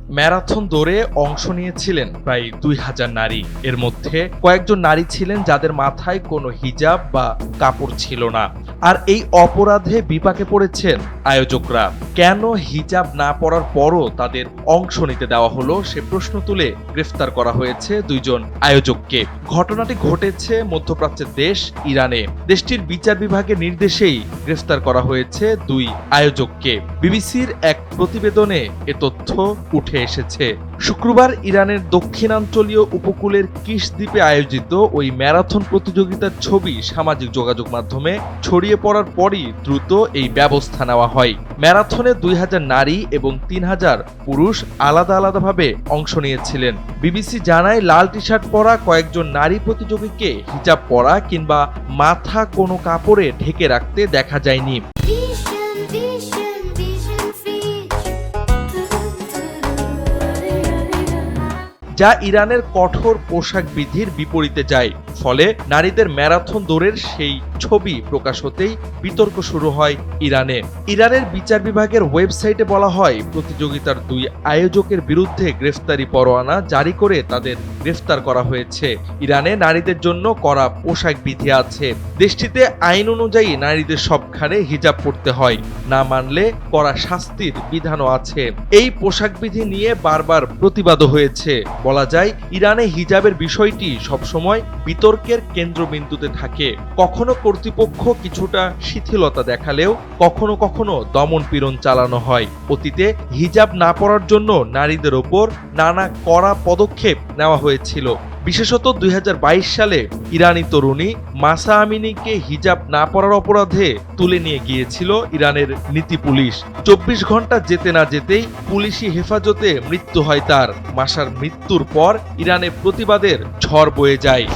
Marathon দৌড়ে অংশ নিয়েছিলেন প্রায় ২,০০০ নারী। এর মধ্যে কয়েকজন নারী ছিলেন যাদের মাথায় কোনো হিজাব বা কাপড় ছিল না। আর এই অপরাধে বিপাকে পড়েছেন আয়োজকরা। কেন হিজাব না পরার পরও তাদের অংশ নিতে দেওয়া হলো সে প্রশ্ন তুলে গ্রেফতার করা হয়েছে দুইজন আয়োজককে। ঘটনাটি ঘটেছে মধ্যপ্রাচ্যের দেশ ইরানে। দেশটির বিচার বিভাগের নির্দেশেই গ্রেফতার করা হয়েছে দুই আয়োজককে। বিবিসির এক প্রতিবেদনে এ তথ্য উঠে এসেছে। শুক্রবার ইরানের দক্ষিণাঞ্চলীয় উপকূলের কিশ দ্বীপে আয়োজিত ওই ম্যারাথন প্রতিযোগিতার ছবি সামাজিক যোগাযোগ মাধ্যমে ছড়িয়ে পড়ার পরই দ্রুত এই ব্যবস্থা নেওয়া হয়। ম্যারাথনে ২,০০০ নারী এবং ৩,০০০ পুরুষ আলাদা আলাদাভাবে অংশ নিয়েছিলেন। বিবিসি জানায়, লাল টি শার্ট পরা কয়েকজন নারী প্রতিযোগীকে হিজাব পরা কিংবা মাথা কোনো কাপড়ে ঢেকে রাখতে দেখা যায়নি। যা ইরানের কঠোর পোশাক বিধির বিপরীতে যায়। ফলে নারীদের ম্যারাথন দৌড়ের সেই ছবি প্রকাশ হতেই বিতর্ক শুরু হয় ইরানে। ইরানের বিচার বিভাগের ওয়েবসাইটে বলা হয়, প্রতিযোগিতার দুই আয়োজকের বিরুদ্ধে গ্রেফতারি পরোয়ানা জারি করে তাদের গ্রেফতার করা হয়েছে। ইরানে নারীদের জন্য কড়া পোশাক বিধি আছে। দেশটিতে আইন অনুযায়ী নারীদের সবখানে হিজাব পরতে হয়, না মানলে কড়া শাস্তির বিধানও আছে। এই পোশাক বিধি নিয়ে বারবার প্রতিবাদও হয়েছে। বলা যায়, ইরানে হিজাবের বিষয়টি সবসময় বিতর্কের কেন্দ্রবিন্দুতে থাকে। কখনো কর্তৃপক্ষ কিছুটা শিথিলতা দেখালেও কখনো কখনো দমন-পীড়ন চালানো হয়। অতীতে হিজাব না পরার জন্য নারীদের ওপর নানা কড়া পদক্ষেপ নেওয়া হয়েছিল। বিশেষত ২০২২ সালে ইরানি তরুণী মাসা আমিনিকে হিজাব না পরার অপরাধে তুলে নিয়ে গিয়েছিল ইরানের নীতি পুলিশ। ২৪ ঘন্টা যেতে না যেতেই পুলিশি হেফাজতে মৃত্যু হয় তার। মাসার মৃত্যুর পর ইরানে প্রতিবাদের ঝড় বয়ে যায়।